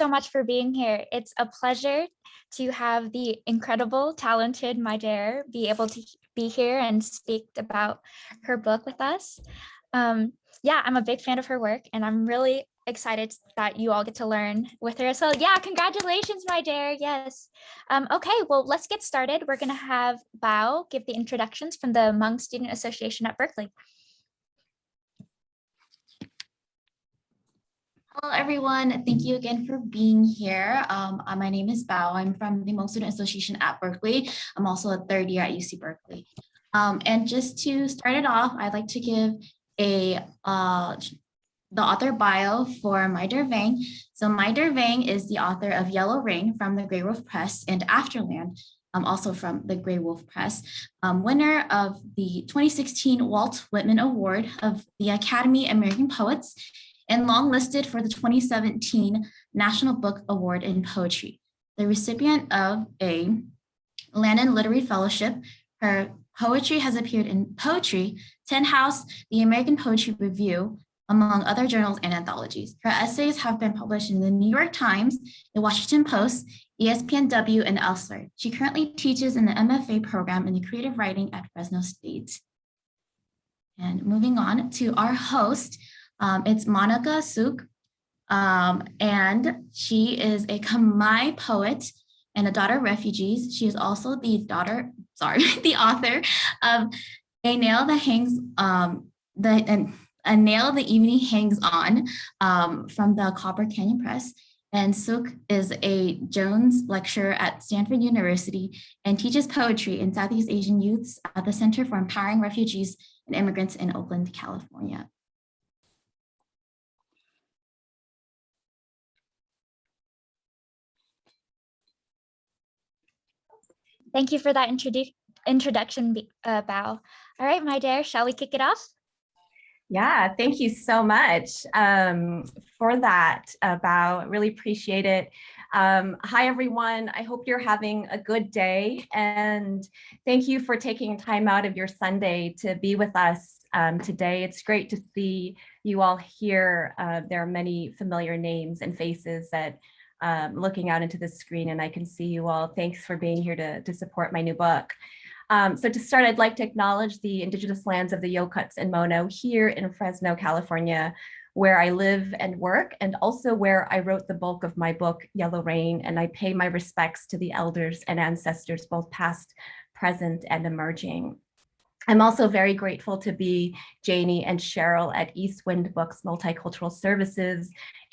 so much for being here. It's a pleasure to have the incredible, talented Mai Der be able to be here and speak about her book with us. Yeah, I'm a big fan of her work, and I'm really excited that you all get to learn with her. So yeah, congratulations, Mai Der. Yes. Okay, well, let's get started. We're going to have Bao give the introductions from the Hmong Student Association at Berkeley. Hello, everyone. Thank you again for being here. My name is Bao. I'm from the Hmong Student Association at Berkeley. I'm also a third year at UC Berkeley. And just to start it off, I'd like to give the author bio for Mai Der Vang. So Mai Der Vang is the author of Yellow Rain from the Grey Wolf Press and Afterland, also from the Grey Wolf Press, winner of the 2016 Walt Whitman Award of the Academy American Poets, and longlisted for the 2017 National Book Award in Poetry. The recipient of a Lannan Literary Fellowship, her poetry has appeared in Poetry, Tin House, the American Poetry Review, among other journals and anthologies. Her essays have been published in the New York Times, the Washington Post, ESPNW, and elsewhere. She currently teaches in the MFA program in creative writing at Fresno State. And moving on to our host, it's Monica Sok, and she is a Khmer poet and a daughter of refugees. She is also the author of A Nail That Hangs, A Nail the Evening Hangs On, from the Copper Canyon Press. And Sok is a Jones lecturer at Stanford University and teaches poetry in Southeast Asian youths at the Center for Empowering Refugees and Immigrants in Oakland, California. Thank you for that introduction, Bao. All right, Mai Der, shall we kick it off? Yeah, thank you so much for that, Bao. Really appreciate it. Hi, everyone. I hope you're having a good day, and thank you for taking time out of your Sunday to be with us today. It's great to see you all here. There are many familiar names and faces that looking out into the screen, and I can see you all. Thanks for being here to support my new book. So to start, I'd like to acknowledge the indigenous lands of the Yokuts and Mono here in Fresno, California, where I live and work, and also where I wrote the bulk of my book, Yellow Rain, and I pay my respects to the elders and ancestors, both past, present, and emerging. I'm also very grateful to be Janie and Cheryl at Eastwind Books Multicultural Services,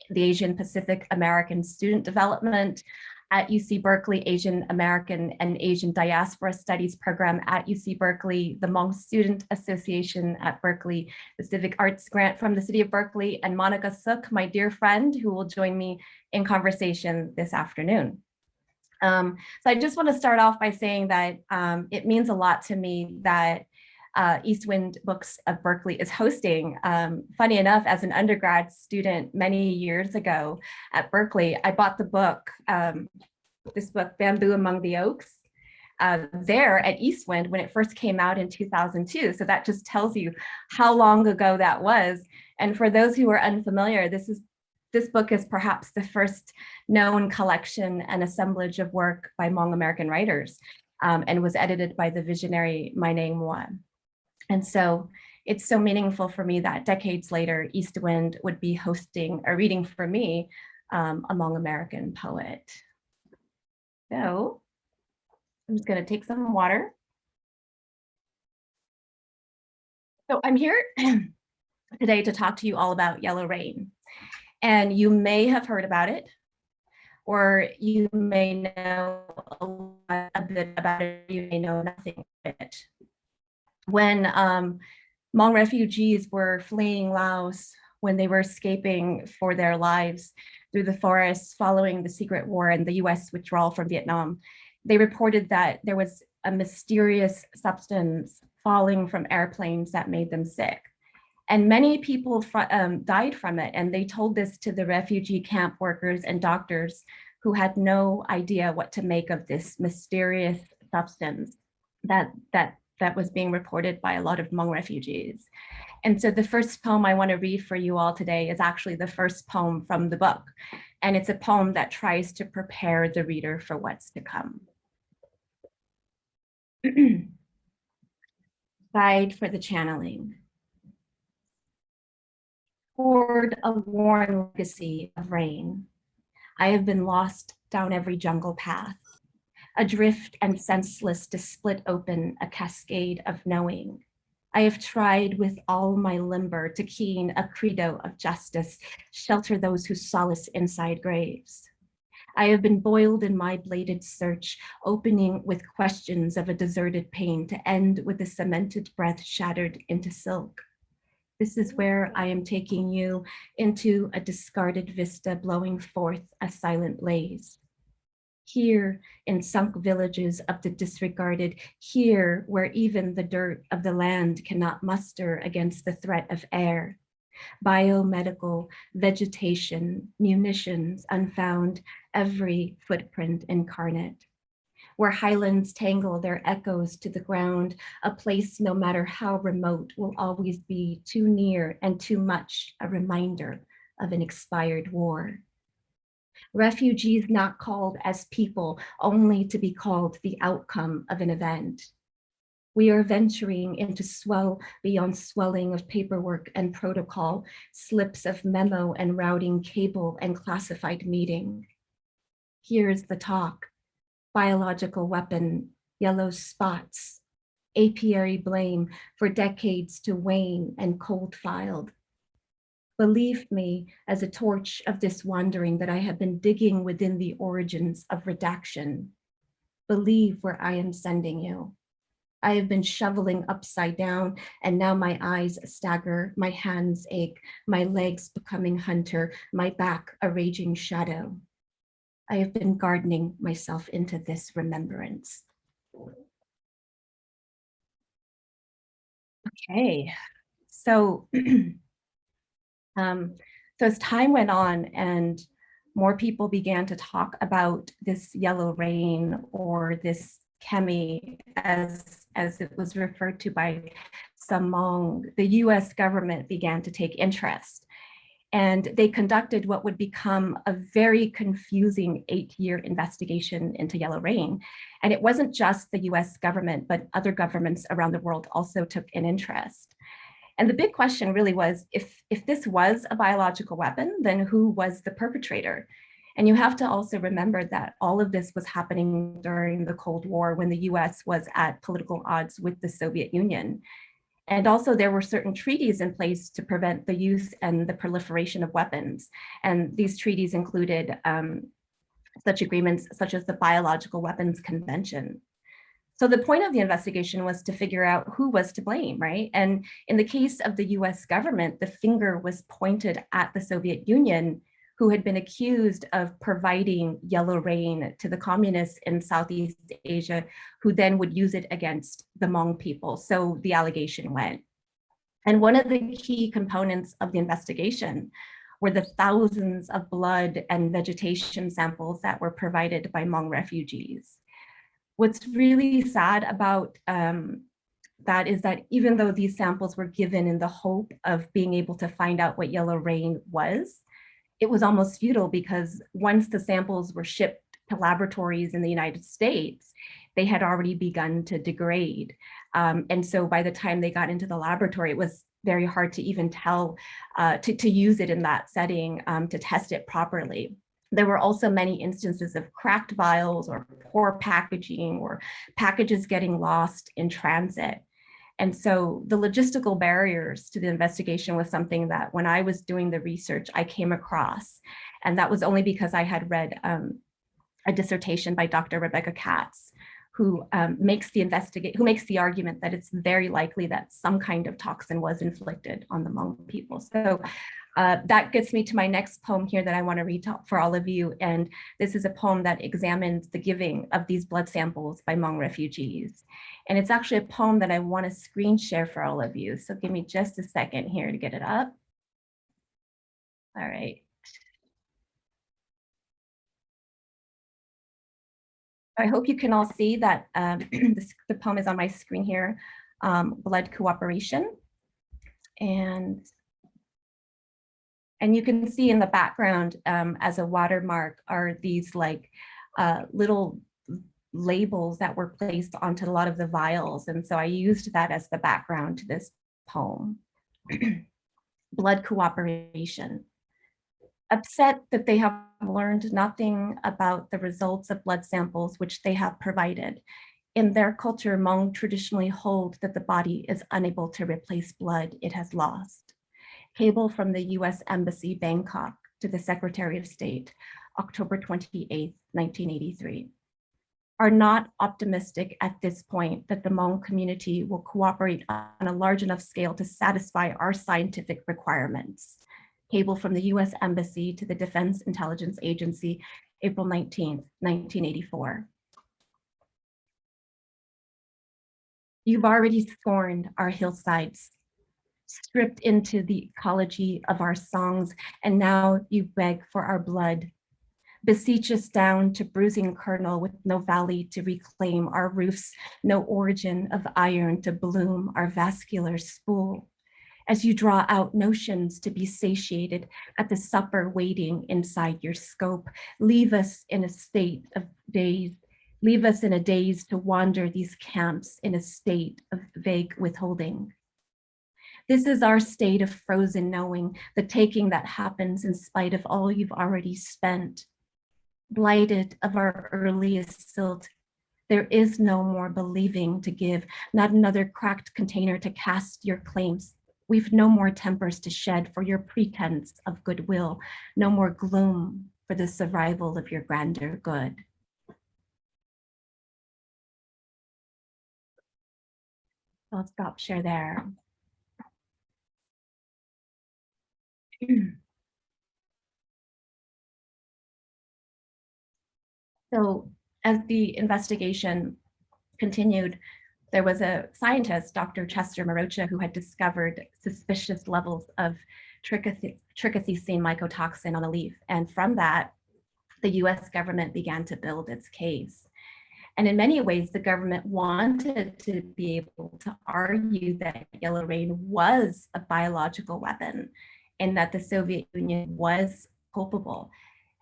the Asian Pacific American Student Development at UC Berkeley, Asian American and Asian Diaspora Studies Program at UC Berkeley, the Hmong Student Association at Berkeley, the Civic Arts Grant from the City of Berkeley, and Monica Sok, my dear friend, who will join me in conversation this afternoon. So I just want to start off by saying that it means a lot to me that Eastwind Books of Berkeley is hosting. Funny enough, as an undergrad student many years ago at Berkeley, I bought the book, this book, Bamboo Among the Oaks, there at Eastwind when it first came out in 2002. So that just tells you how long ago that was. And for those who are unfamiliar, this book is perhaps the first known collection and assemblage of work by Hmong American writers, and was edited by the visionary Mai Der Vang. And so it's so meaningful for me that decades later, Eastwind would be hosting a reading for me, a Hmong American poet. So I'm just going to take some water. So I'm here today to talk to you all about Yellow Rain. And you may have heard about it, or you may know a bit about it, you may know nothing about it. When Hmong refugees were fleeing Laos, when they were escaping for their lives through the forests following the secret war and the US withdrawal from Vietnam, they reported that there was a mysterious substance falling from airplanes that made them sick. And many people died from it, and they told this to the refugee camp workers and doctors who had no idea what to make of this mysterious substance that was being reported by a lot of Hmong refugees. And so the first poem I want to read for you all today is actually the first poem from the book. And it's a poem that tries to prepare the reader for what's to come. Guide for the channeling. Toward a worn legacy of rain, I have been lost down every jungle path, adrift and senseless to split open a cascade of knowing. I have tried with all my limber to keen a credo of justice, shelter those who solace inside graves. I have been boiled in my bladed search, opening with questions of a deserted pain to end with a cemented breath shattered into silk. This is where I am taking you, into a discarded vista blowing forth a silent blaze. Here in sunk villages of the disregarded, here where even the dirt of the land cannot muster against the threat of air. Biomedical, vegetation, munitions unfound, every footprint incarnate. Where highlands tangle their echoes to the ground, a place no matter how remote will always be too near and too much a reminder of an expired war. Refugees not called as people, only to be called the outcome of an event. We are venturing into swell beyond swelling of paperwork and protocol, slips of memo and routing cable and classified meeting. Here's the talk. Biological weapon, yellow spots, apiary blame for decades to wane and cold filed. Believe me, as a torch of this wandering, that I have been digging within the origins of redaction. Believe where I am sending you. I have been shoveling upside down, and now my eyes stagger, my hands ache, my legs becoming hunter, my back a raging shadow. I have been gardening myself into this remembrance. Okay, so, so as time went on and more people began to talk about this yellow rain or this Khmer as it was referred to by some Hmong, the US government began to take interest. And they conducted what would become a very confusing 8-year investigation into yellow rain. And it wasn't just the US government, but other governments around the world also took an interest. And the big question really was, if this was a biological weapon, then who was the perpetrator? And you have to also remember that all of this was happening during the Cold War when the US was at political odds with the Soviet Union. And also there were certain treaties in place to prevent the use and the proliferation of weapons. And these treaties included such agreements such as the Biological Weapons Convention. So the point of the investigation was to figure out who was to blame, right? And in the case of the US government, the finger was pointed at the Soviet Union, who had been accused of providing yellow rain to the communists in Southeast Asia, who then would use it against the Hmong people. So the allegation went. And one of the key components of the investigation were the thousands of blood and vegetation samples that were provided by Hmong refugees. What's really sad about that is that even though these samples were given in the hope of being able to find out what yellow rain was, it was almost futile because once the samples were shipped to laboratories in the United States, they had already begun to degrade. And so by the time they got into the laboratory, it was very hard to even tell, to use it in that setting, to test it properly. There were also many instances of cracked vials or poor packaging or packages getting lost in transit. And so the logistical barriers to the investigation was something that when I was doing the research, I came across. And that was only because I had read a dissertation by Dr. Rebecca Katz, who makes the argument that it's very likely that some kind of toxin was inflicted on the Hmong people. So that gets me to my next poem here that I want to read for all of you. And this is a poem that examines the giving of these blood samples by Hmong refugees. And it's actually a poem that I want to screen share for all of you. So give me just a second here to get it up. All right. I hope you can all see that the poem is on my screen here, Blood Cooperation. And And you can see in the background as a watermark are these like little labels that were placed onto a lot of the vials. And so I used that as the background to this poem. Blood cooperation. Upset that they have learned nothing about the results of blood samples which they have provided. In their culture, Hmong traditionally hold that the body is unable to replace blood it has lost. Cable from the US Embassy, Bangkok, to the Secretary of State, October 28, 1983. Are not optimistic at this point that the Hmong community will cooperate on a large enough scale to satisfy our scientific requirements. Cable from the US Embassy to the Defense Intelligence Agency, April 19, 1984. You've already scorned our hillsides, stripped into the ecology of our songs, and now you beg for our blood. Beseech us down to bruising kernel with no valley to reclaim our roofs, no origin of iron to bloom our vascular spool. As you draw out notions to be satiated at the supper waiting inside your scope, leave us in a state of daze, leave us in a daze to wander these camps in a state of vague withholding. This is our state of frozen knowing, the taking that happens in spite of all you've already spent. Blighted of our earliest silt, there is no more believing to give, not another cracked container to cast your claims. We've no more tempers to shed for your pretense of goodwill, no more gloom for the survival of your grander good. I'll stop share there. So as the investigation continued, there was a scientist, Dr. Chester Marocha, who had discovered suspicious levels of trichothiocene mycotoxin on a leaf. And from that, the US government began to build its case. And in many ways, the government wanted to be able to argue that yellow rain was a biological weapon and that the Soviet Union was culpable.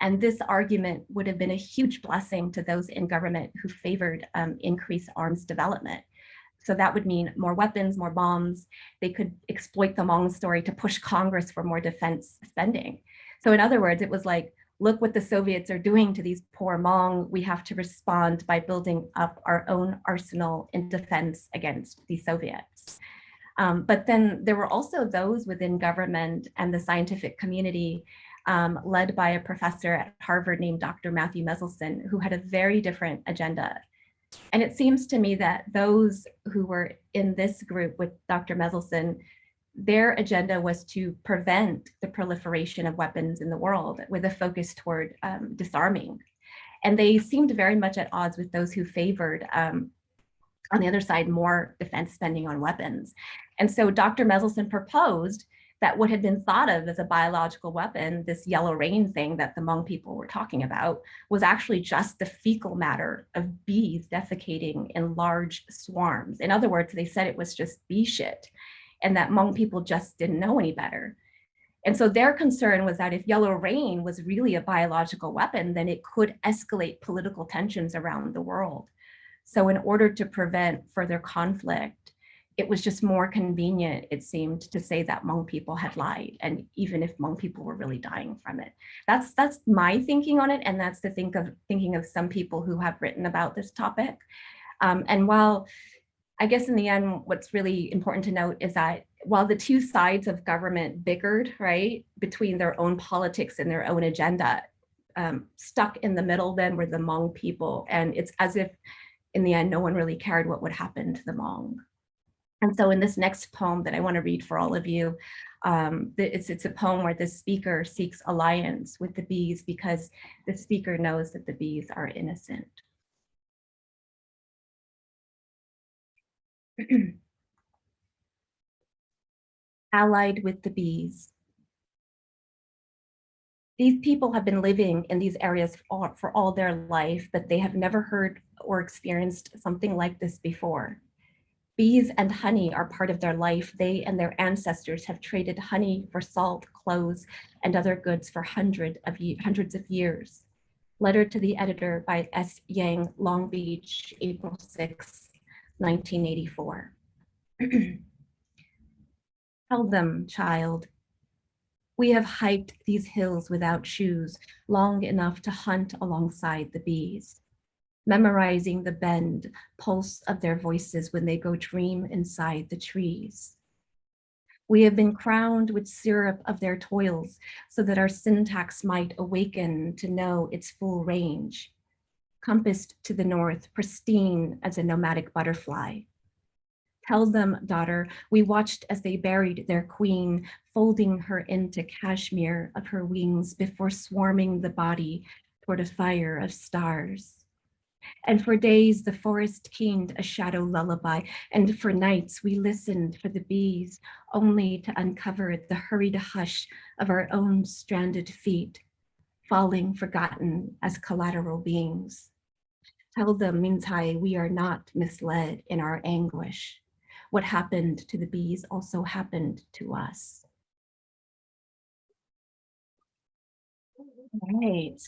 And this argument would have been a huge blessing to those in government who favored increased arms development. So that would mean more weapons, more bombs. They could exploit the Hmong story to push Congress for more defense spending. So in other words, it was like, look what the Soviets are doing to these poor Hmong. We have to respond by building up our own arsenal in defense against the Soviets. But then there were also those within government and the scientific community led by a professor at Harvard named Dr. Matthew Meselson, who had a very different agenda. And it seems to me that those who were in this group with Dr. Meselson, their agenda was to prevent the proliferation of weapons in the world with a focus toward disarming. And they seemed very much at odds with those who favored, on the other side, more defense spending on weapons. And so Dr. Meselson proposed that what had been thought of as a biological weapon, this yellow rain thing that the Hmong people were talking about, was actually just the fecal matter of bees defecating in large swarms. In other words, they said it was just bee shit, and that Hmong people just didn't know any better. And so their concern was that if yellow rain was really a biological weapon, then it could escalate political tensions around the world. So in order to prevent further conflict, it was just more convenient, it seemed, to say that Hmong people had lied, and even if Hmong people were really dying from it. That's my thinking on it, and that's the thinking of some people who have written about this topic. And while I guess in the end, what's really important to note is that while the two sides of government bickered, right, between their own politics and their own agenda, stuck in the middle then were the Hmong people, and it's as if in the end no one really cared what would happen to the Hmong. And so in this next poem that I want to read for all of you, it's a poem where the speaker seeks alliance with the bees because the speaker knows that the bees are innocent. Allied with the bees. These people have been living in these areas for all their life, but they have never heard or experienced something like this before. Bees and honey are part of their life. They and their ancestors have traded honey for salt, clothes, and other goods for hundreds of years. Letter to the editor by S. Yang, Long Beach, April 6, 1984. Tell them, child, we have hiked these hills without shoes long enough to hunt alongside the bees, memorizing the bend, pulse of their voices when they go dream inside the trees. We have been crowned with syrup of their toils so that our syntax might awaken to know its full range, compassed to the north, pristine as a nomadic butterfly. Tell them, daughter, we watched as they buried their queen, folding her into cashmere of her wings before swarming the body toward a fire of stars. And for days, the forest keened a shadow lullaby, and for nights, we listened for the bees, only to uncover the hurried hush of our own stranded feet, falling forgotten as collateral beings. Tell them, Mintai, we are not misled in our anguish. What happened to the bees also happened to us. Right.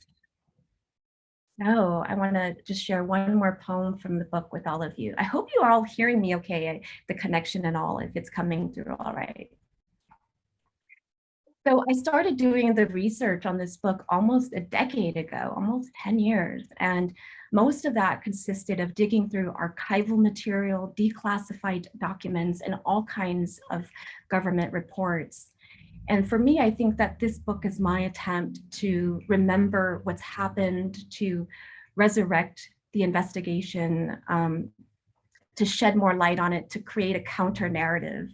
So I want to just share one more poem from the book with all of you. I hope you are all hearing me okay, the connection and all, if it's coming through all right. So I started doing the research on this book almost a decade ago, almost 10 years. And most of that consisted of digging through archival material, declassified documents, and all kinds of government reports. And for me, I think that this book is my attempt to remember what's happened, to resurrect the investigation, to shed more light on it, to create a counter narrative,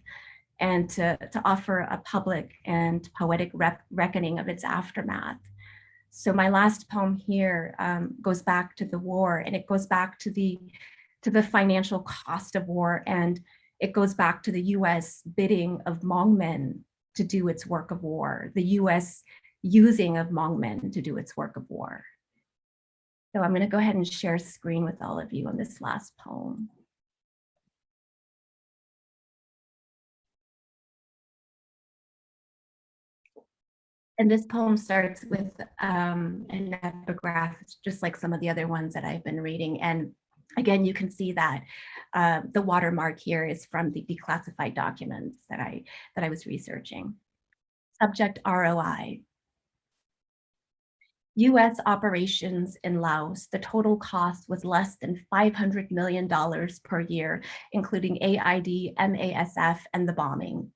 and to offer a public and poetic reckoning of its aftermath. So my last poem here goes back to the war, and it goes back to the financial cost of war, and it goes back to the US bidding of Hmong men to do its work of war, the US using of Hmong men to do its work of war. So I'm going to go ahead and share screen with all of you on this last poem. And this poem starts with an epigraph, just like some of the other ones that I've been reading. And again, you can see that the watermark here is from the declassified documents that I was researching. Subject ROI. US operations in Laos, the total cost was less than $500 million per year, including AID, MASF, and the bombing.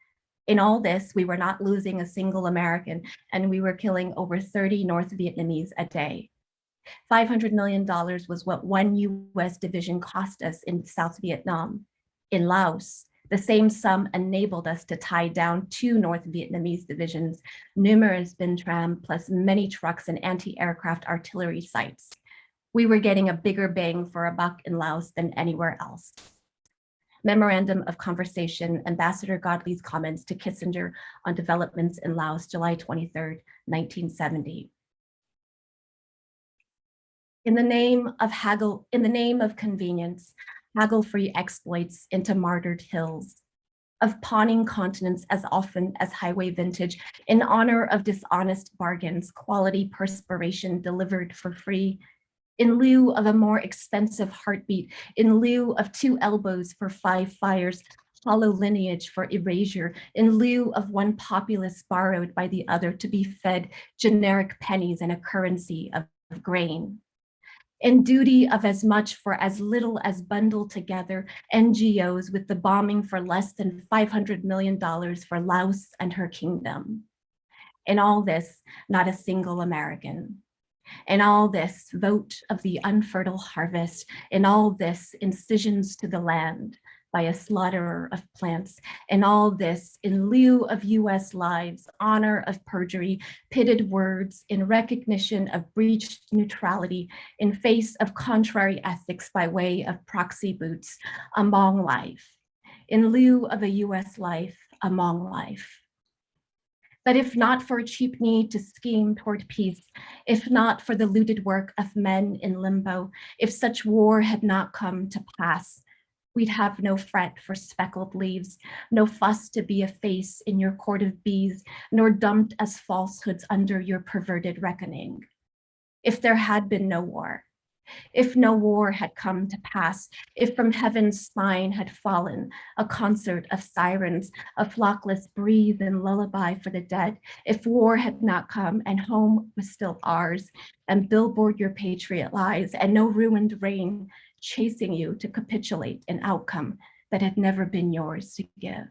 In all this, we were not losing a single American, and we were killing over 30 North Vietnamese a day. $500 million was what one US division cost us in South Vietnam. In Laos, the same sum enabled us to tie down 2 North Vietnamese divisions, numerous Binh Tram, plus many trucks and anti-aircraft artillery sites. We were getting a bigger bang for a buck in Laos than anywhere else. Memorandum of Conversation, Ambassador Godley's comments to Kissinger on developments in Laos, July 23rd, 1970. In the name of convenience, haggle-free exploits into martyred hills, of pawning continents as often as highway vintage, in honor of dishonest bargains, quality perspiration delivered for free, in lieu of a more expensive heartbeat, in lieu of 2 elbows for 5 fires, hollow lineage for erasure, in lieu of one populace borrowed by the other to be fed generic pennies and a currency of grain. In duty of as much for as little as bundled together NGOs with the bombing for less than $500 million for Laos and her kingdom. In all this, not a single American. In all this, vote of the unfertile harvest. In all this, incisions to the land by a slaughterer of plants. In all this, in lieu of US lives, honor of perjury, pitted words, in recognition of breached neutrality, in face of contrary ethics by way of proxy boots, a Hmong life. In lieu of a US life, a Hmong life. But if not for a cheap need to scheme toward peace, if not for the looted work of men in limbo, if such war had not come to pass, We'd have no fret for speckled leaves, no fuss to be a face in your court of bees, nor dumped as falsehoods under your perverted reckoning. If there had been no war, if no war had come to pass, if from heaven's spine had fallen a concert of sirens, a flockless breathe and lullaby for the dead, if war had not come and home was still ours, and billboard your patriot lies, and no ruined rain chasing you to capitulate an outcome that had never been yours to give.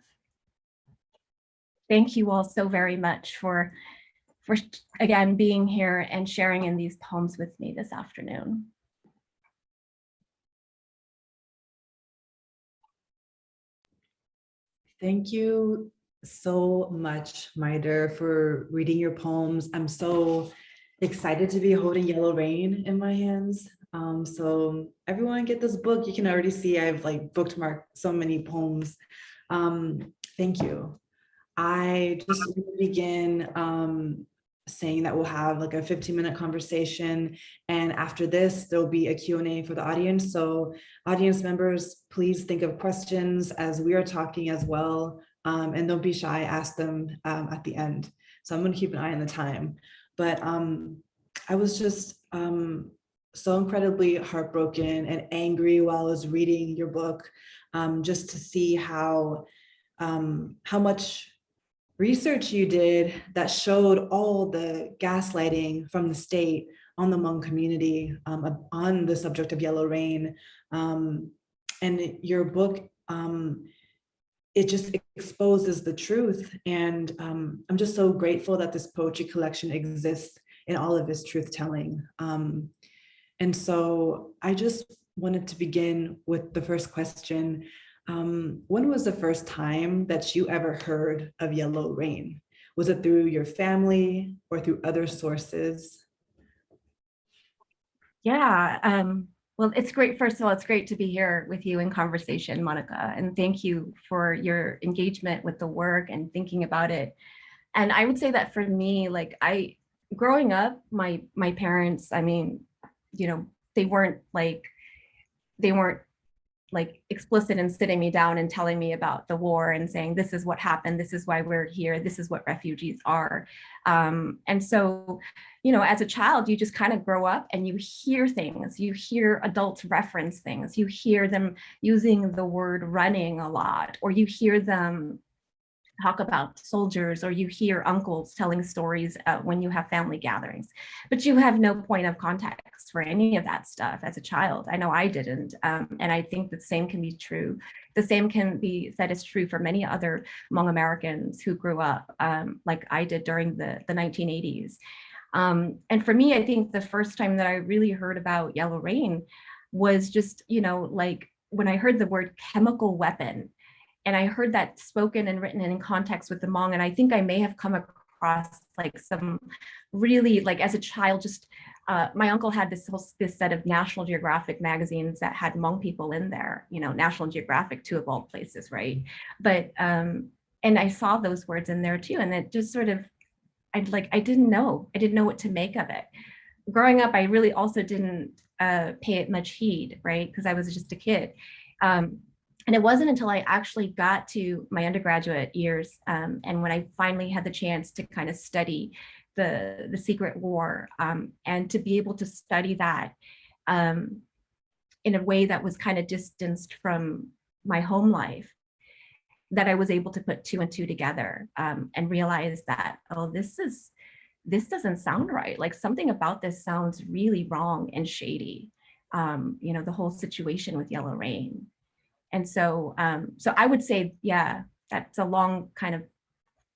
Thank you all so very much for again being here and sharing in these poems with me this afternoon. Thank you so much, Mai Der, for reading your poems. I'm so excited to be holding Yellow Rain in my hands. So everyone get this book. You can already see I've like bookmarked so many poems. Thank you. I just want to begin saying that we'll have like a 15-minute conversation, and after this there'll be a Q&A for the audience. So audience members, please think of questions as we are talking as well, and don't be shy, ask them at the end. So I'm going to keep an eye on the time, but I was just so incredibly heartbroken and angry while I was reading your book, just to see how much research you did that showed all the gaslighting from the state on the Hmong community on the subject of yellow rain. And your book, it just exposes the truth. And I'm just so grateful that this poetry collection exists in all of its truth telling. And so I just wanted to begin with the first question. When was the first time that you ever heard of yellow rain? Was it through your family or through other sources? Yeah, well, it's great. First of all, it's great to be here with you in conversation, Monica, and thank you for your engagement with the work and thinking about it. And I would say that for me, like growing up, my parents, I mean, you know, they weren't like explicit in sitting me down and telling me about the war and saying, this is what happened, this is why we're here, this is what refugees are. And so, you know, as a child, you just kind of grow up and you hear things, you hear adults reference things, you hear them using the word running a lot, or you hear them talk about soldiers, or you hear uncles telling stories when you have family gatherings, but you have no point of context for any of that stuff as a child. I know I didn't, and I think the same can be true. The same can be said is true for many other Hmong Americans who grew up like I did during the 1980s. And for me, I think the first time that I really heard about yellow rain was just, you know, like when I heard the word chemical weapon. And I heard that spoken and written in context with the Hmong. And I think I may have come across like some really, like as a child, just my uncle had this set of National Geographic magazines that had Hmong people in there, you know, National Geographic, two of all places, right? But, and I saw those words in there too. And it just sort of, I didn't know what to make of it. Growing up, I really also didn't pay it much heed, right? Because I was just a kid. And it wasn't until I actually got to my undergraduate years and when I finally had the chance to kind of study the Secret War and to be able to study that in a way that was kind of distanced from my home life, that I was able to put two and two together and realize that, oh, this doesn't sound right. Like something about this sounds really wrong and shady. You know, the whole situation with yellow rain. And so, so I would say, yeah, that's a long kind of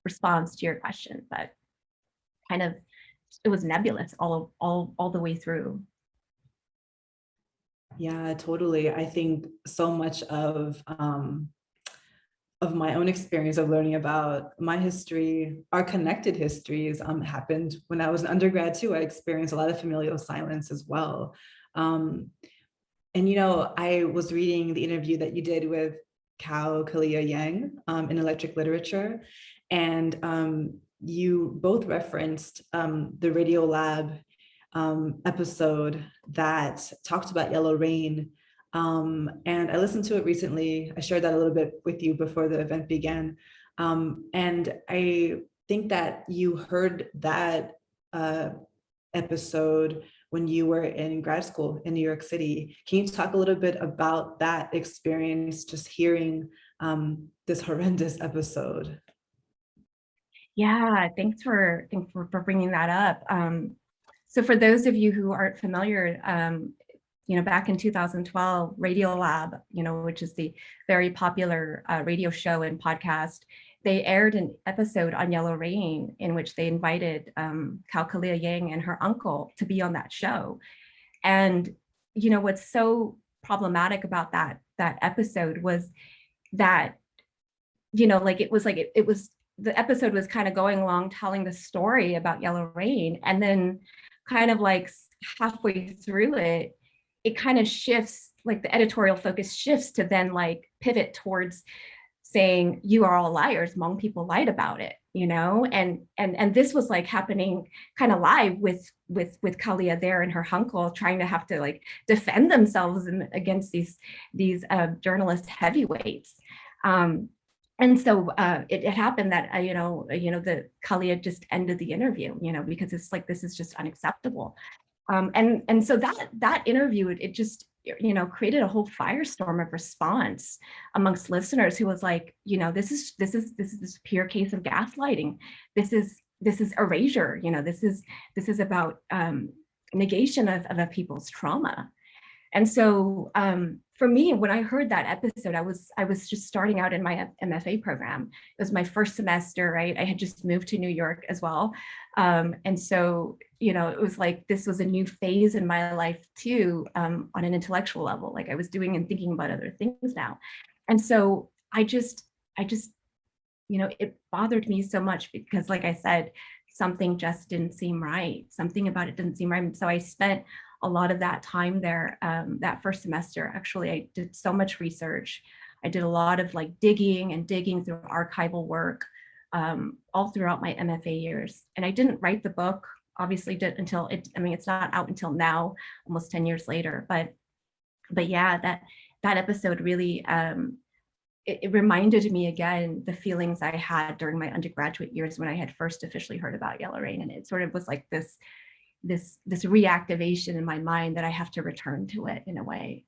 response to your question, but kind of, it was nebulous all the way through. Yeah, totally. I think so much of my own experience of learning about my history, our connected histories, happened when I was an undergrad too. I experienced a lot of familial silence as well. And, you know, I was reading the interview that you did with Cao Kalia Yang in Electric Literature, and you both referenced the Radio Lab episode that talked about yellow rain And I listened to it recently. I shared that a little bit with you before the event began. And I think that you heard that episode when you were in grad school in New York City. Can you talk a little bit about that experience, just hearing this horrendous episode? Yeah, thanks for bringing that up. So for those of you who aren't familiar, back in 2012, Radiolab, which is the very popular radio show and podcast, they aired an episode on Yellow Rain in which they invited Kalia Yang and her uncle to be on that show. And what's so problematic about that episode was that it was the episode was kind of going along telling the story about Yellow Rain, and then kind of like halfway through it, it kind of shifts, like the editorial focus shifts to then like pivot towards saying, you are all liars, Hmong people lied about it, and this was like happening kind of live with Kalia there and her uncle trying to have to like defend themselves against these journalist heavyweights. And so it happened that the Kalia just ended the interview, because it's like, this is just unacceptable. And so that interview, it just created a whole firestorm of response amongst listeners who was like, this is pure case of gaslighting. This is erasure. This is about negation of a people's trauma. And so for me, when I heard that episode, I was just starting out in my MFA program. It was my first semester, right? I had just moved to New York as well. And so, it was like, this was a new phase in my life too, on an intellectual level. Like I was doing and thinking about other things now. And so I just, it bothered me so much because, like I said, something just didn't seem right. Something about it didn't seem right. And so I spent a lot of that time there, that first semester. Actually, I did so much research. I did a lot of like digging through archival work all throughout my MFA years. And I didn't write the book, obviously did until it's not out until now, almost 10 years later. But yeah, that episode really, it reminded me again, the feelings I had during my undergraduate years when I had first officially heard about Yellow Rain. And it sort of was like this reactivation in my mind that I have to return to it in a way.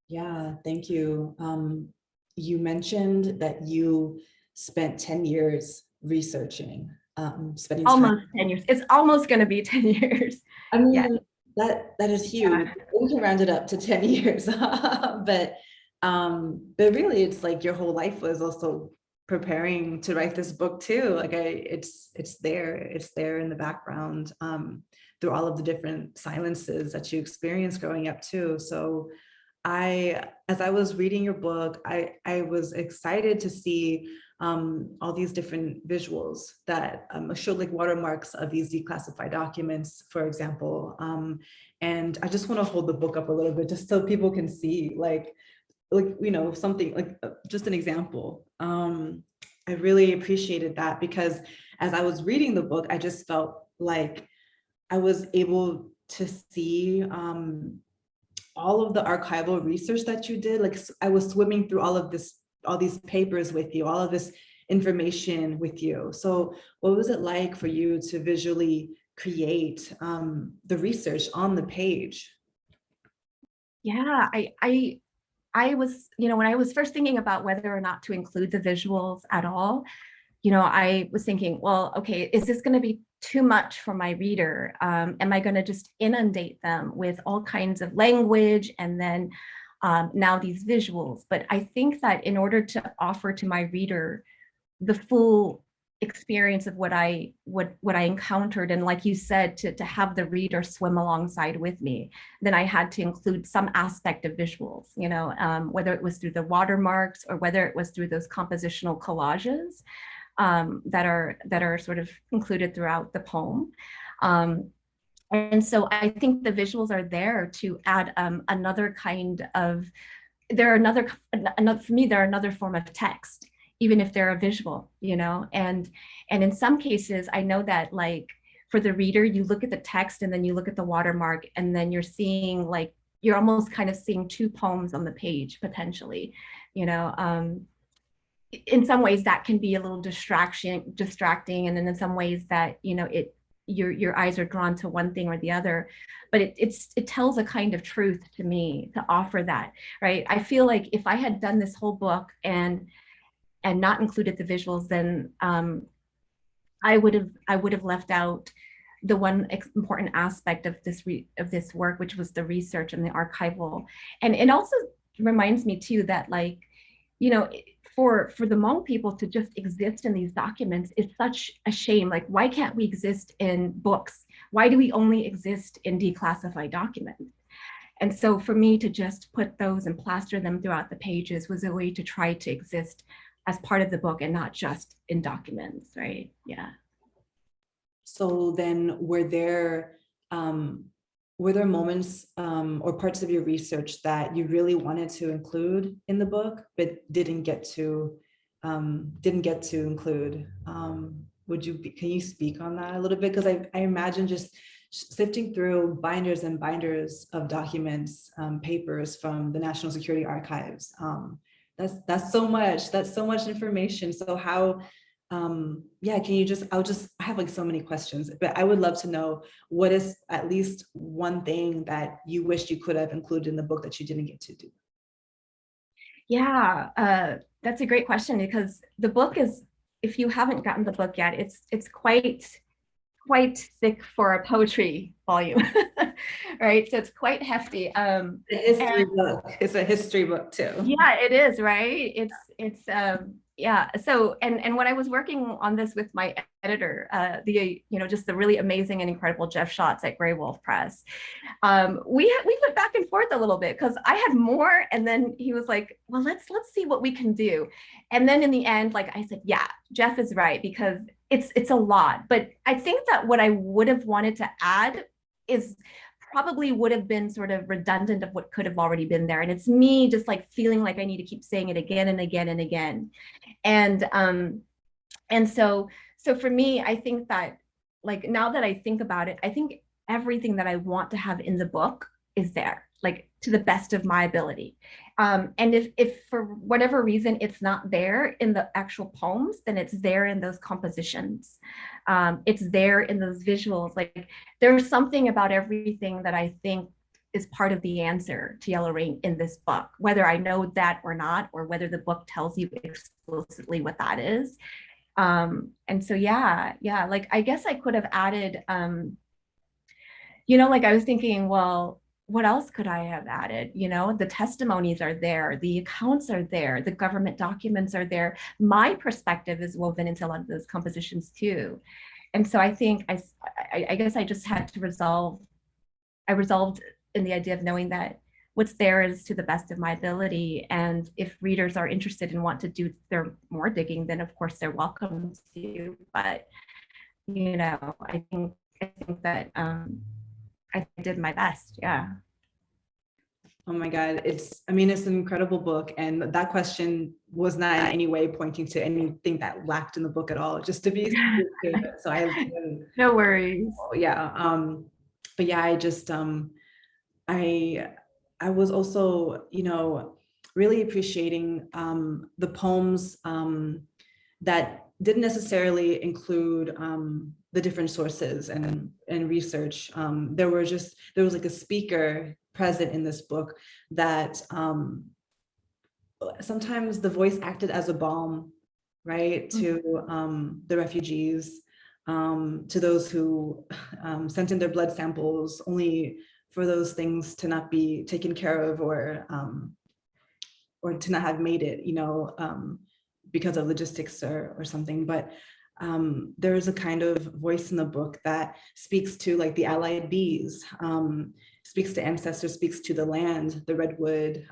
Yeah, thank you. You mentioned that you spent 10 years researching, spending almost time. 10 years. It's almost going to be 10 years. I mean, that is huge. Yeah. We can round it up to 10 years, but really it's like your whole life was also preparing to write this book too. Like it's there in the background, through all of the different silences that you experienced growing up too. So as I was reading your book, I was excited to see all these different visuals that showed like watermarks of these declassified documents, for example. And I just want to hold the book up a little bit just so people can see like something like just an example. I really appreciated that because as I was reading the book, I just felt like I was able to see all of the archival research that you did. Like I was swimming through all these papers with you, all of this information with you. So what was it like for you to visually create the research on the page? Yeah, I was, when I was first thinking about whether or not to include the visuals at all, I was thinking, well, okay, is this going to be too much for my reader? Am I going to just inundate them with all kinds of language and then now these visuals? But I think that in order to offer to my reader the full experience of what I encountered, and like you said, to have the reader swim alongside with me, then I had to include some aspect of visuals, whether it was through the watermarks or whether it was through those compositional collages that are sort of included throughout the poem. And so I think the visuals are there to add another kind of, for me, they're another form of text, even if they're a visual, and in some cases, I know that like for the reader, you look at the text and then you look at the watermark and then you're seeing like you're almost kind of seeing two poems on the page potentially, you know. In some ways that can be a little distracting, and then in some ways that, you know, your eyes are drawn to one thing or the other, but it tells a kind of truth to me to offer that, right? I feel like if I had done this whole book and not included the visuals, then I would have left out the one important aspect of this work, which was the research and the archival. And it also reminds me too that, like, you know, for the Hmong people to just exist in these documents is such a shame. Like, why can't we exist in books? Why do we only exist in declassified documents? And so for me to just put those and plaster them throughout the pages was a way to try to exist as part of the book and not just in documents, right? Yeah. So then were there moments or parts of your research that you really wanted to include in the book, but didn't get to include? Can you speak on that a little bit? Because I imagine just sifting through binders and binders of documents, papers from the National Security Archives. That's so much information. So how, yeah, can you I have like so many questions, but I would love to know what is at least one thing that you wished you could have included in the book that you didn't get to do? Yeah, that's a great question, because the book is, if you haven't gotten the book yet, it's quite thick for a poetry volume, right? So it's quite hefty. Book. It's a history book too. Yeah, it is, right? It's yeah. So and when I was working on this with my editor, just the really amazing and incredible Jeff Schatz at Grey Wolf Press, we went back and forth a little bit because I had more, and then he was like, well, let's see what we can do. And then in the end, like I said, yeah, Jeff is right, because it's a lot. But I think that what I would have wanted to add is probably would have been sort of redundant of what could have already been there. And it's me just like feeling like I need to keep saying it again and again and again. And so for me, I think that, like, now that I think about it, I think everything that I want to have in the book is there, like, to the best of my ability. And if for whatever reason it's not there in the actual poems, then it's there in those compositions. It's there in those visuals. Like, there's something about everything that I think is part of the answer to Yellow Rain in this book, whether I know that or not, or whether the book tells you explicitly what that is. And so, yeah, like, I guess I could have added, like, I was thinking, well, what else could I have added? The testimonies are there, the accounts are there, the government documents are there. My perspective is woven into a lot of those compositions too. And so I think I guess I just had to resolved in the idea of knowing that what's there is to the best of my ability. And if readers are interested and want to do their more digging, then of course they're welcome to. But, I think that I did my best. Yeah. Oh my God. It's an incredible book. And that question was not in any way pointing to anything that lacked in the book at all, just to be clear. So no worries. Yeah. But yeah, I just, I was also, really appreciating the poems that didn't necessarily include the different sources and research. There was like a speaker present in this book that sometimes the voice acted as a balm, right, to the refugees, to those who sent in their blood samples only for those things to not be taken care of, or to not have made it, because of logistics or something. But there is a kind of voice in the book that speaks to, like, the allied bees, speaks to ancestors, speaks to the land, the redwood.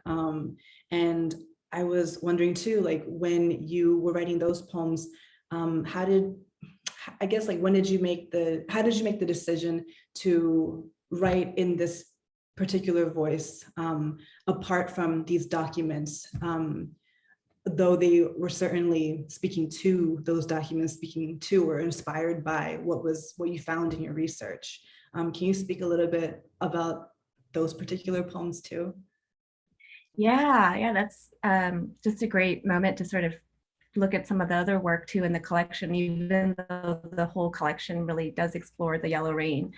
And I was wondering too, like, when you were writing those poems, how did you make the decision to write in this particular voice, apart from these documents, though they were certainly speaking to those documents, speaking to or inspired by what you found in your research? Can you speak a little bit about those particular poems too? Yeah, that's just a great moment to sort of look at some of the other work too in the collection, even though the whole collection really does explore the Yellow Rain.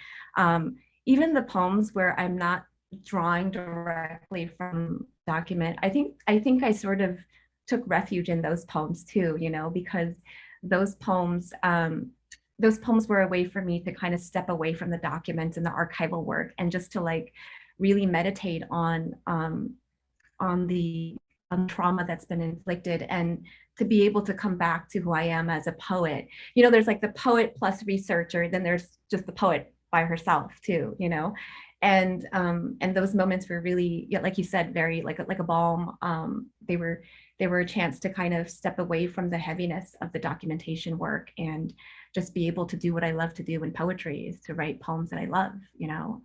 Even the poems where I'm not drawing directly from document, I think I sort of took refuge in those poems too, you know, because those poems were a way for me to kind of step away from the documents and the archival work and just to like really meditate on the trauma that's been inflicted, and to be able to come back to who I am as a poet. You know, there's like the poet plus researcher, then there's just the poet by herself too, you know. And those moments were really, like you said, very like a balm. They were a chance to kind of step away from the heaviness of the documentation work and just be able to do what I love to do in poetry, is to write poems that I love, you know.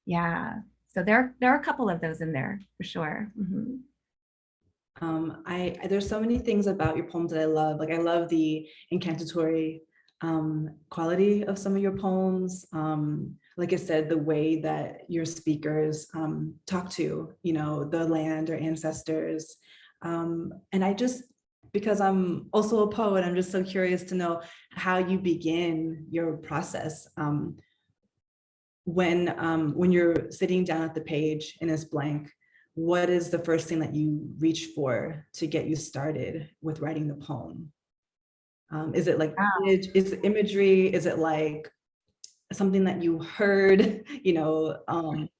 Yeah. So there are a couple of those in there for sure. Mm-hmm. There's so many things about your poems that I love. Like I love the incantatory quality of some of your poems. Like I said, the way that your speakers talk to, you know, the land or ancestors. And I just, because I'm also a poet, I'm just so curious to know how you begin your process. When you're sitting down at the page and it's blank, what is the first thing that you reach for to get you started with writing the poem? Is it like is it imagery? Is it like something that you heard, you know,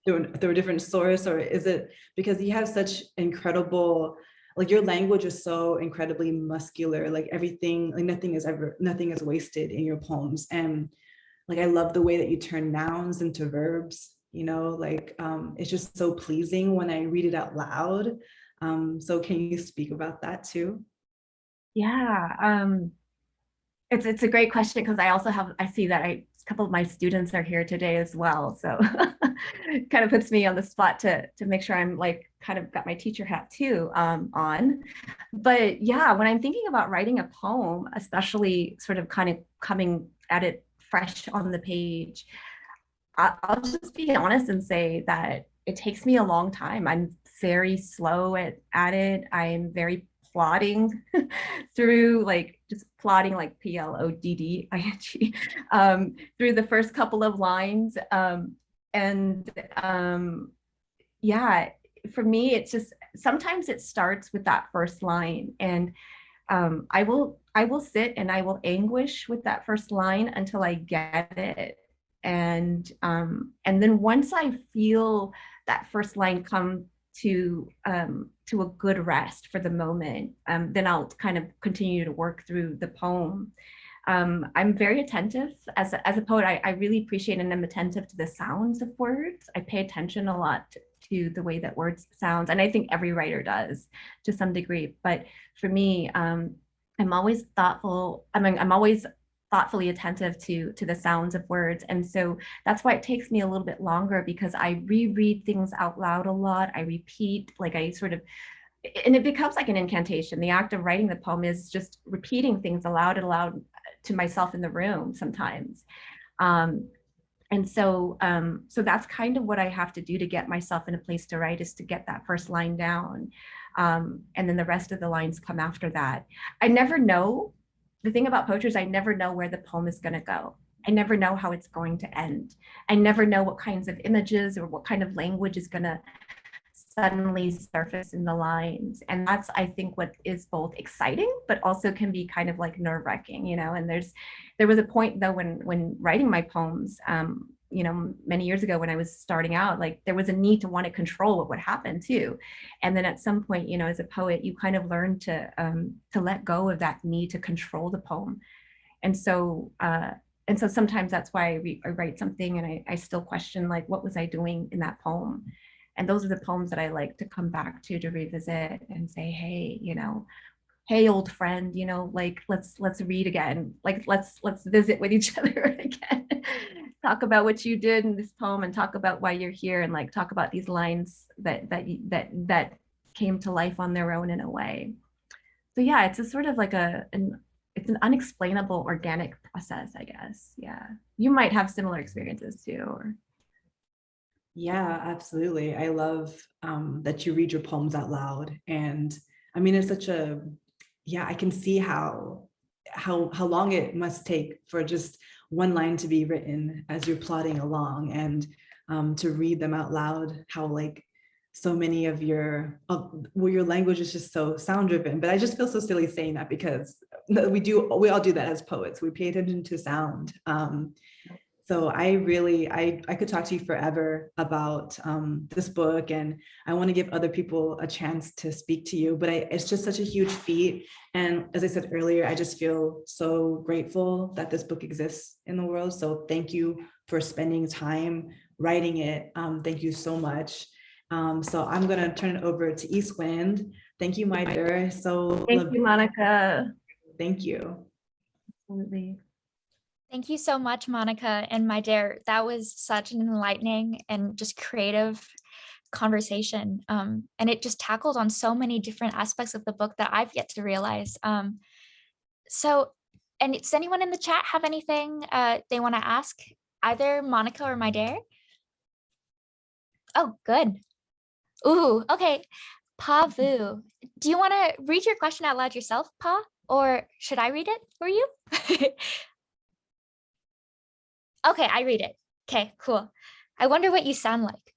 through a different source? Or is it because you have such incredible, like your language is so incredibly muscular, like everything, like nothing is wasted in your poems. And like, I love the way that you turn nouns into verbs, you know, like it's just so pleasing when I read it out loud. So can you speak about that too? Yeah, it's a great question, because I see that a couple of my students are here today as well. So it kind of puts me on the spot to make sure I'm like kind of got my teacher hat too on. But yeah, when I'm thinking about writing a poem, especially sort of kind of coming at it fresh on the page, I'll just be honest and say that it takes me a long time. I'm very slow at it. I'm very plodding through, like just plodding, like PLODDING, through the first couple of lines. Yeah, for me, it's just, sometimes it starts with that first line, and I will sit and I will anguish with that first line until I get it. And then once I feel that first line come to a good rest for the moment, then I'll kind of continue to work through the poem. I'm very attentive as a poet. I really appreciate and am attentive to the sounds of words. I pay attention a lot to the way that words sounds, and I think every writer does to some degree. But for me, I'm always thoughtful. I'm always thoughtfully attentive to the sounds of words. And so that's why it takes me a little bit longer, because I reread things out loud a lot. I repeat, like I sort of, and it becomes like an incantation. The act of writing the poem is just repeating things aloud to myself in the room sometimes. And so that's kind of what I have to do to get myself in a place to write, is to get that first line down. And then the rest of the lines come after that. I never know. The thing about poetry is I never know where the poem is going to go. I never know how it's going to end. I never know what kinds of images or what kind of language is going to suddenly surface in the lines. And that's, I think, what is both exciting, but also can be kind of like nerve-wracking, you know. And there was a point though when writing my poems, you know, many years ago when I was starting out, like there was a need to want to control what would happen too. And then at some point, you know, as a poet, you kind of learn to let go of that need to control the poem. And so sometimes that's why I write something and I still question, like, what was I doing in that poem? And those are the poems that I like to come back to revisit and say, hey, you know, hey, old friend, you know, like let's read again, like let's visit with each other again. Talk about what you did in this poem and talk about why you're here, and like talk about these lines that came to life on their own in a way. So yeah, it's a sort of like it's an unexplainable organic process, I guess. Yeah, you might have similar experiences too. Or... Yeah, absolutely. I love that you read your poems out loud. And I mean, it's such a, yeah, I can see how long it must take for just one line to be written as you're plodding along, and to read them out loud, how like so many of well, your language is just so sound driven. But I just feel so silly saying that because we all do that as poets. We pay attention to sound. So I could talk to you forever about this book, and I want to give other people a chance to speak to you, but it's just such a huge feat. And as I said earlier, I just feel so grateful that this book exists in the world. So thank you for spending time writing it. Thank you so much. So I'm gonna turn it over to Eastwind. Thank you, Mai Der. Thank you, Monica. Thank you. Absolutely. Thank you so much, Monica and Mai Der. That was such an enlightening and just creative conversation. And it just tackled on so many different aspects of the book that I've yet to realize. And does anyone in the chat have anything they want to ask either Monica or Mai Der? Oh, good. Ooh, okay. Pa Vu, do you want to read your question out loud yourself, Pa? Or should I read it for you? Okay, I read it. Okay, cool. I wonder what you sound like.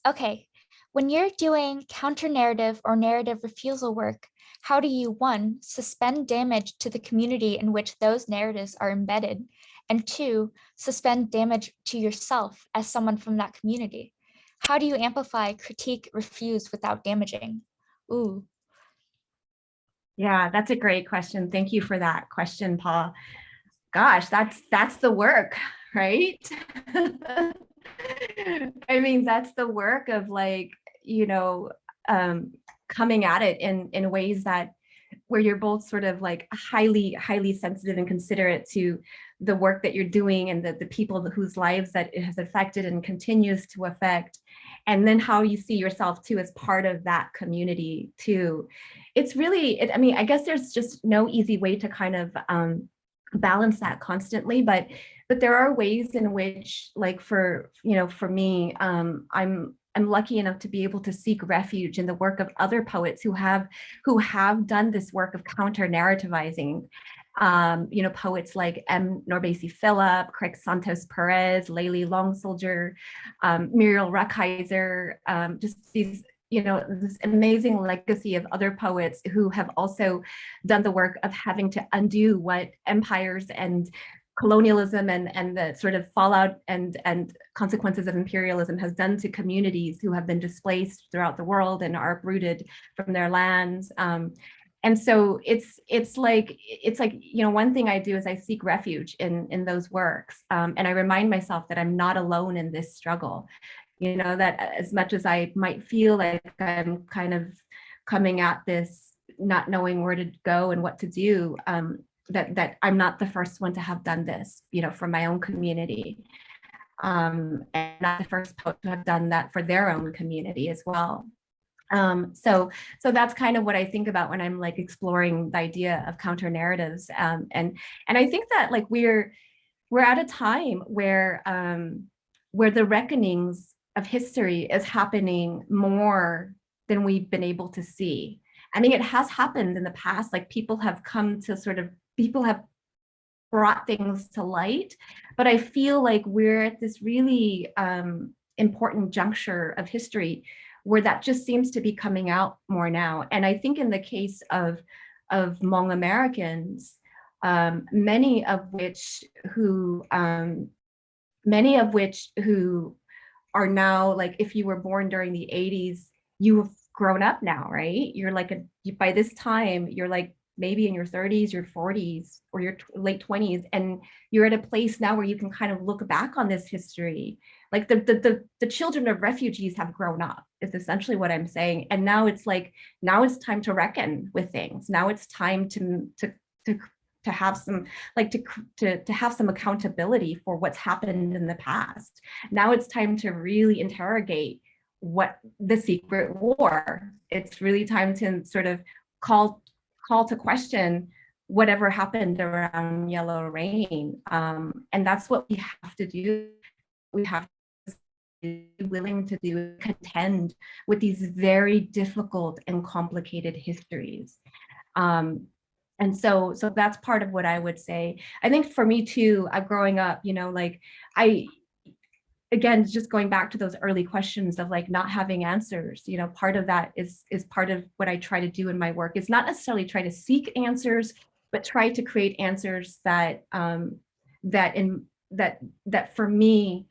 Okay, when you're doing counter-narrative or narrative refusal work, how do you, one, suspend damage to the community in which those narratives are embedded, and two, suspend damage to yourself as someone from that community? How do you amplify, critique, refuse without damaging? Ooh. Yeah, that's a great question. Thank you for that question, Paul. Gosh, that's the work, right? I mean, that's the work of like, coming at it in ways that where you're both sort of like highly sensitive and considerate to the work that you're doing and the people whose lives that it has affected and continues to affect. And then how you see yourself too as part of that community too. It's really, I mean, I guess there's just no easy way to kind of balance that constantly, but there are ways in which, like for me, I'm lucky enough to be able to seek refuge in the work of other poets who have done this work of counter narrativizing. Poets like M. Norbesi Phillip, Craig Santos Perez, Layli Long Soldier, Muriel Rukeyser, just these, this amazing legacy of other poets who have also done the work of having to undo what empires and colonialism and the sort of fallout and consequences of imperialism has done to communities who have been displaced throughout the world and are uprooted from their lands. And so it's like one thing I do is I seek refuge in those works, and I remind myself that I'm not alone in this struggle. That as much as I might feel like I'm kind of coming at this not knowing where to go and what to do, that I'm not the first one to have done this, for my own community, and not the first poet to have done that for their own community as well. So that's kind of what I think about when I'm like exploring the idea of counter narratives, and I think that like we're at a time where the reckonings of history is happening more than we've been able to see. I mean, it has happened in the past, like people have brought things to light, but I feel like we're at this really important juncture of history where that just seems to be coming out more now. And I think in the case of Hmong Americans, many of which who are now, like, if you were born during the 80s, you've grown up now, right? You're like by this time, you're like maybe in your 30s, your 40s, or your late 20s, and you're at a place now where you can kind of look back on this history. Like the children of refugees have grown up, is essentially what I'm saying. And now it's time to reckon with things. Now it's time to have some, like, to have some accountability for what's happened in the past. Now it's time to really interrogate what the secret war. It's really time to sort of call to question whatever happened around Yellow Rain. And that's what we have to do. We have to willing to do, contend with these very difficult and complicated histories. And so that's part of what I would say. I think for me too, growing up, like again, just going back to those early questions of like not having answers, part of that is part of what I try to do in my work. It's not necessarily try to seek answers, but try to create answers that that for me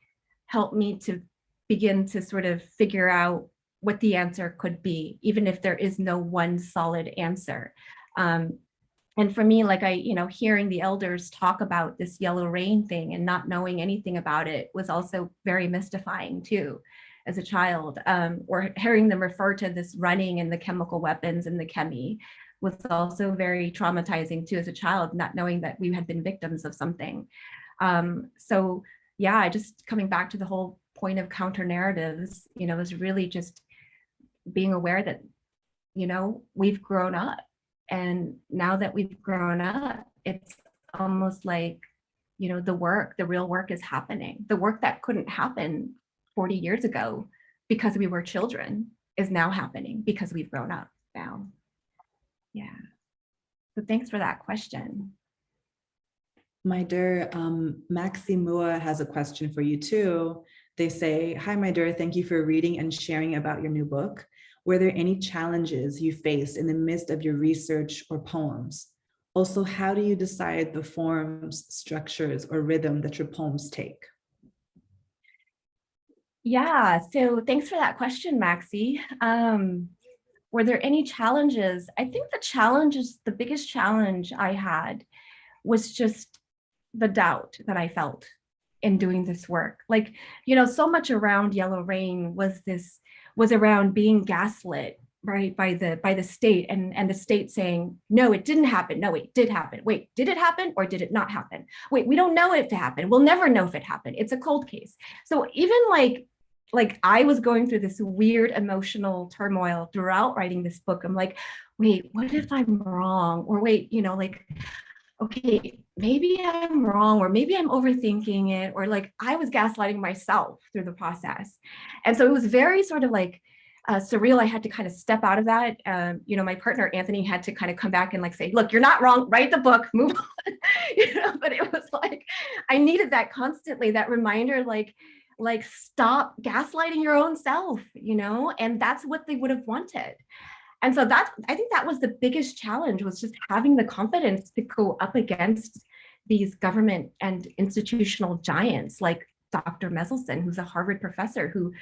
help me to begin to sort of figure out what the answer could be, even if there is no one solid answer. And for me, like hearing the elders talk about this yellow rain thing and not knowing anything about it was also very mystifying too, as a child. Or hearing them refer to this running and the chemical weapons and the chemi was also very traumatizing too as a child, not knowing that we had been victims of something. So yeah, just coming back to the whole point of counter narratives, is really just being aware that, we've grown up. And now that we've grown up, it's almost like, the real work is happening. The work that couldn't happen 40 years ago because we were children is now happening because we've grown up now. Yeah. So thanks for that question. Mai Der, Maximua has a question for you too. They say, hi, Mai Der, thank you for reading and sharing about your new book. Were there any challenges you faced in the midst of your research or poems? Also, how do you decide the forms, structures, or rhythm that your poems take? Yeah, so thanks for that question, Maxie. Were there any challenges? I think the biggest challenge I had was just the doubt that I felt in doing this work. Like, so much around Yellow Rain was around being gaslit, right, by the state and the state saying, no, it didn't happen. No, it did happen. Wait, did it happen or did it not happen? Wait, we don't know if it happened. We'll never know if it happened. It's a cold case. So even like I was going through this weird emotional turmoil throughout writing this book. I'm like, wait, what if I'm wrong? Or wait, okay, maybe I'm wrong, or maybe I'm overthinking it, or like I was gaslighting myself through the process. And so it was very sort of like surreal. I had to kind of step out of that. My partner, Anthony, had to kind of come back and like say, look, you're not wrong, write the book, move on. But it was like, I needed that constantly, that reminder, like stop gaslighting your own self, and that's what they would have wanted. And so I think that was the biggest challenge, was just having the confidence to go up against these government and institutional giants like Dr. Meselson, who's a Harvard professor who,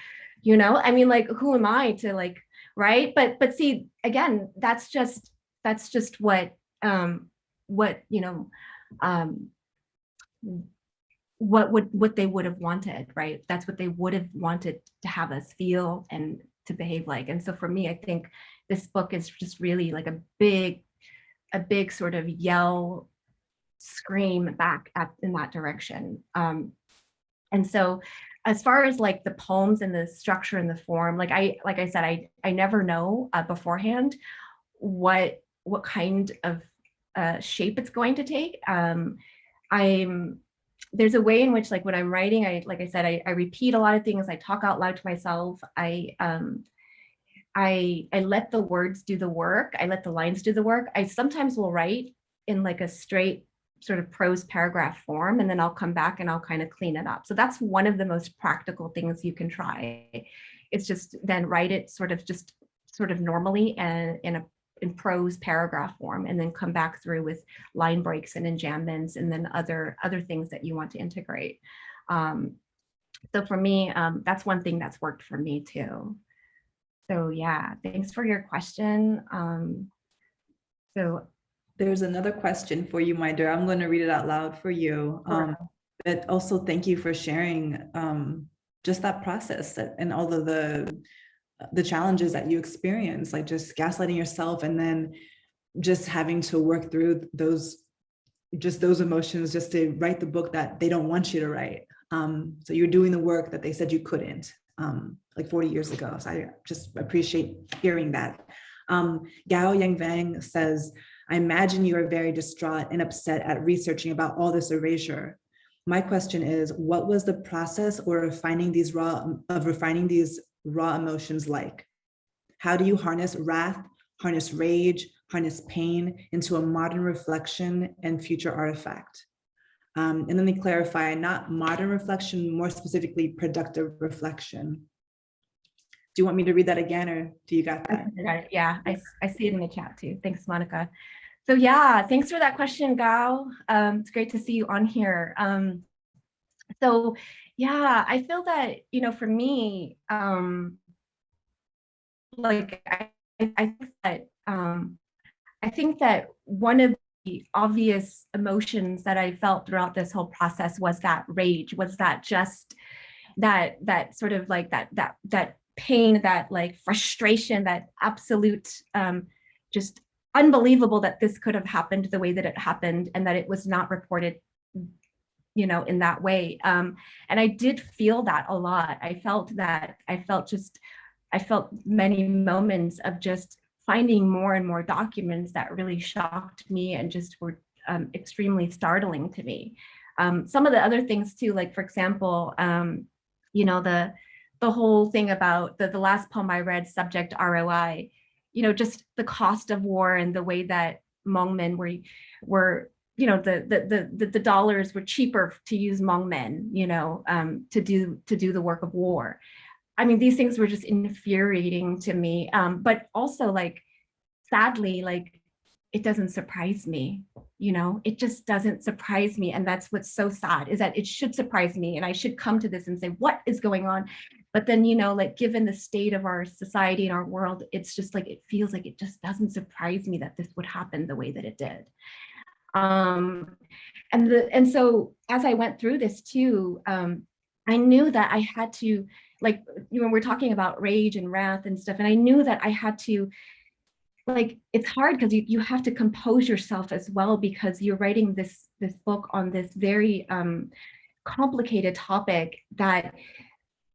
like, who am I to like, right? But see, again, that's just what they would have wanted, right? That's what they would have wanted to have us feel and to behave like. And so for me, I think this book is just really like a big sort of yell, scream back in that direction. And so as far as like the poems and the structure and the form, like I said, I never know beforehand what kind of shape it's going to take. There's a way in which, like when I'm writing, I repeat a lot of things. I talk out loud to myself. I let the words do the work. I let the lines do the work. I sometimes will write in like a straight sort of prose paragraph form, and then I'll come back and I'll kind of clean it up. So that's one of the most practical things you can try. It's just then write it sort of normally and in prose paragraph form, and then come back through with line breaks and enjambments and then other things that you want to integrate. So for me, that's one thing that's worked for me too. So yeah, thanks for your question. So there's another question for you, Mai Der. I'm going to read it out loud for you. But also thank you for sharing just that process and all of the challenges that you experience, like just gaslighting yourself and then just having to work through those emotions just to write the book that they don't want you to write. So you're doing the work that they said you couldn't, like 40 years ago. So I just appreciate hearing that. Gao Yang Vang says, I imagine you are very distraught and upset at researching about all this erasure. my question is, what was the process or refining these raw emotions like? How do you harness wrath, harness rage, harness pain into a modern reflection and future artifact? And then they clarify, not modern reflection, more specifically productive reflection. Do you want me to read that again, or do you got that? Yeah, I see it in the chat too. Thanks, Monica. So yeah, thanks for that question, Gao. It's great to see you on here. So yeah, I feel that, you know, for me, like I think that one of the obvious emotions that I felt throughout this whole process was that rage, was that just that sort of like that pain, that like frustration, that absolute just unbelievable that this could have happened the way that it happened and that it was not reported, you know, in that way. And I did feel that a lot. I felt many moments of just finding more and more documents that really shocked me and just were extremely startling to me. Some of the other things too, like for example, you know, the whole thing about the last poem I read, Subject ROI, you know, just the cost of war and the way that Hmong men were, you know, the dollars were cheaper to use Hmong men, you know, to do the work of war. I mean, these things were just infuriating to me, but also like, sadly, like, it doesn't surprise me, you know, it just doesn't surprise me. And that's what's so sad, is that it should surprise me and I should come to this and say, what is going on? But then, you know, like given the state of our society and our world, it's just like, it feels like it just doesn't surprise me that this would happen the way that it did. And so as I went through this too, I knew that I had to, like, you know, we're talking about rage and wrath and stuff, and I knew that I had to, like, it's hard because you have to compose yourself as well, because you're writing this book on this very complicated topic that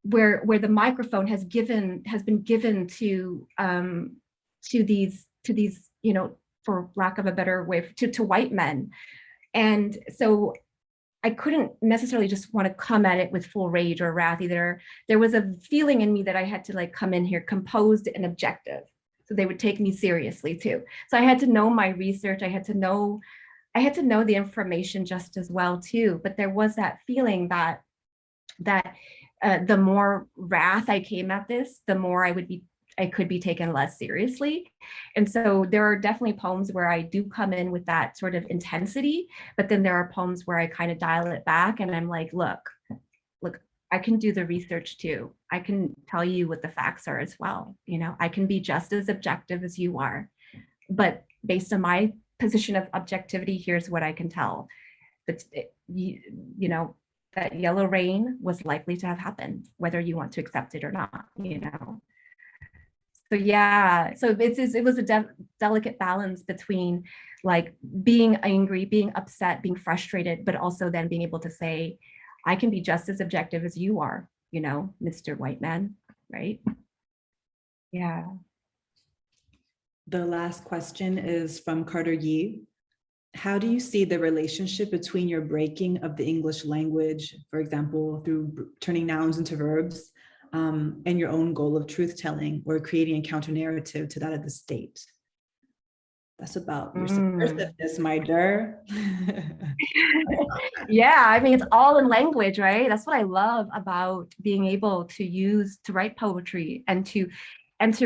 where the microphone has been given to these, you know, for lack of a better way, to white men. And so I couldn't necessarily just want to come at it with full rage or wrath either. There was a feeling in me that I had to like come in here composed and objective, so they would take me seriously too. So I had to know my research. I had to know the information just as well too. But there was that feeling that the more wrath I came at this, the more I could be taken less seriously. And so there are definitely poems where I do come in with that sort of intensity, but then there are poems where I kind of dial it back and I'm like, look, I can do the research too. I can tell you what the facts are as well. You know, I can be just as objective as you are, but based on my position of objectivity, here's what I can tell. But you know, that yellow rain was likely to have happened, whether you want to accept it or not, you know. So yeah, so it was a delicate balance between like being angry, being upset, being frustrated, but also then being able to say, I can be just as objective as you are, you know, Mr. White Man, right? Yeah. The last question is from Carter Yee. How do you see the relationship between your breaking of the English language, for example, through turning nouns into verbs, and your own goal of truth-telling or creating a counter-narrative to that of the state? That's about your subversiveness, Mai Der. Yeah, I mean, it's all in language, right? That's what I love about being able to write poetry and to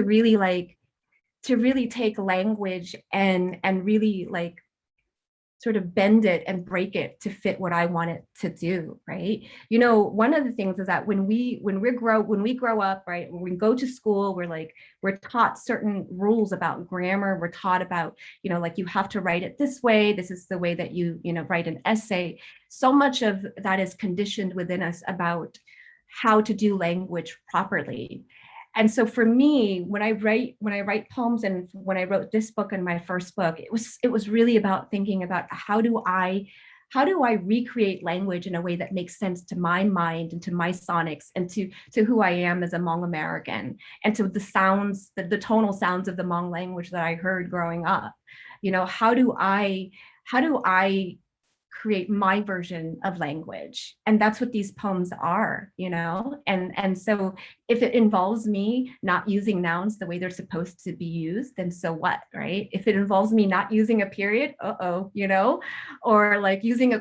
really like, to really take language and really like sort of bend it and break it to fit what I want it to do, right? You know, one of the things is that when we grow up, right, when we go to school, we're taught certain rules about grammar. We're taught about, you know, like you have to write it this way. This is the way that you know, write an essay. So much of that is conditioned within us about how to do language properly. And so for me, when I write poems, and when I wrote this book and my first book, it was really about thinking about how do I recreate language in a way that makes sense to my mind and to my sonics and to who I am as a Hmong American, and to the sounds, the tonal sounds of the Hmong language that I heard growing up. You know, how do I create my version of language. And that's what these poems are, you know? And so if it involves me not using nouns the way they're supposed to be used, then so what, right? If it involves me not using a period, you know, or like using a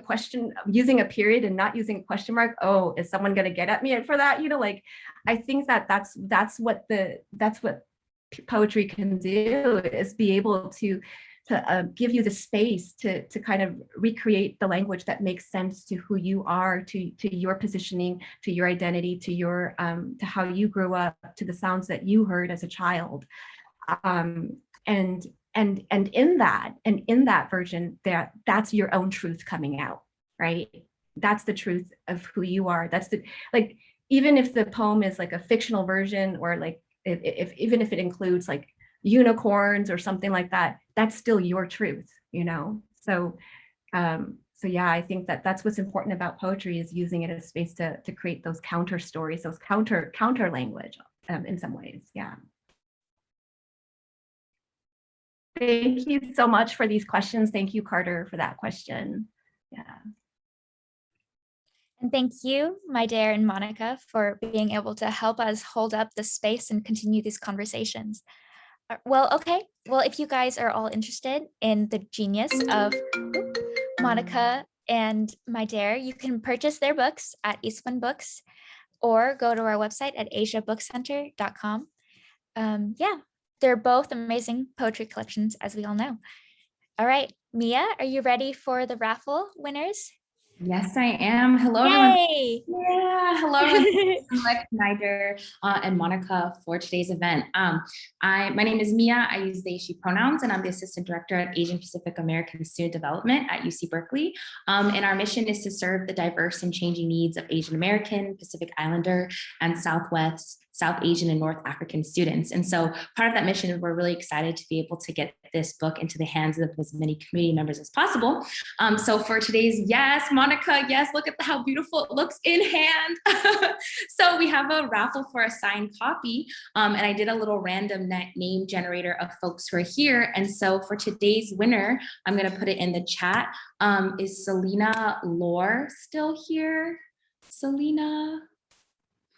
period and not using a question mark, oh, is someone gonna get at me for that? You know, like, I think that's what poetry can do, is be able to give you the space to kind of recreate the language that makes sense to who you are, to your positioning, to your identity, to your to how you grew up, to the sounds that you heard as a child, and in that version, that's your own truth coming out, right? That's the truth of who you are. That's the, like, even if the poem is like a fictional version, or like even if it includes like unicorns or something like that, that's still your truth, you know? So yeah, I think that's what's important about poetry, is using it as space to create those counter stories, those counter language in some ways. Yeah. Thank you so much for these questions. Thank you, Carter, for that question. Yeah. And thank you, Mai Der and Monica, for being able to help us hold up the space and continue these conversations. Well, okay. Well, if you guys are all interested in the genius of Monica and Mai Der, you can purchase their books at Eastwind Books, or go to our website at asiabookcenter.com. Yeah, they're both amazing poetry collections, as we all know. All right, Mia, are you ready for the raffle winners? Yes, I am. Hello, everyone. Yay! Yeah, hello, everyone. I'm Mai Der and Monica for today's event. My name is Mia. I use they, she pronouns, and I'm the Assistant Director at Asian Pacific American Student Development at UC Berkeley. And our mission is to serve the diverse and changing needs of Asian American, Pacific Islander, and South Asian and North African students. And so part of that mission, we're really excited to be able to get this book into the hands of as many community members as possible. So for today's, yes, Monica, yes, look at how beautiful it looks in hand. So we have a raffle for a signed copy. And I did a little random name generator of folks who are here. And so for today's winner, I'm gonna put it in the chat. Is Selena Lore still here? Selena?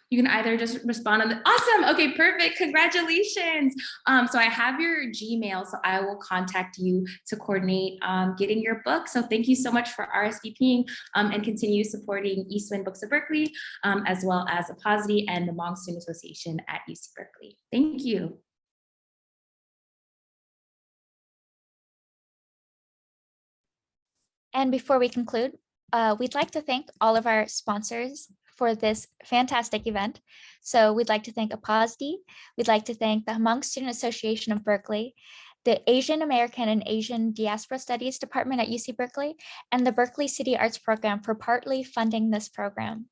You can either just respond on the, awesome, okay, perfect, congratulations. So I have your Gmail, so I will contact you to coordinate getting your book. So thank you so much for RSVPing and continue supporting Eastwind Books of Berkeley, as well as Apposity and the Hmong Student Association at UC Berkeley. Thank you. And before we conclude, we'd like to thank all of our sponsors for this fantastic event. So we'd like to thank Apposity, we'd like to thank the Hmong Student Association of Berkeley, the Asian American and Asian Diaspora Studies Department at UC Berkeley, and the Berkeley City Arts Program for partly funding this program.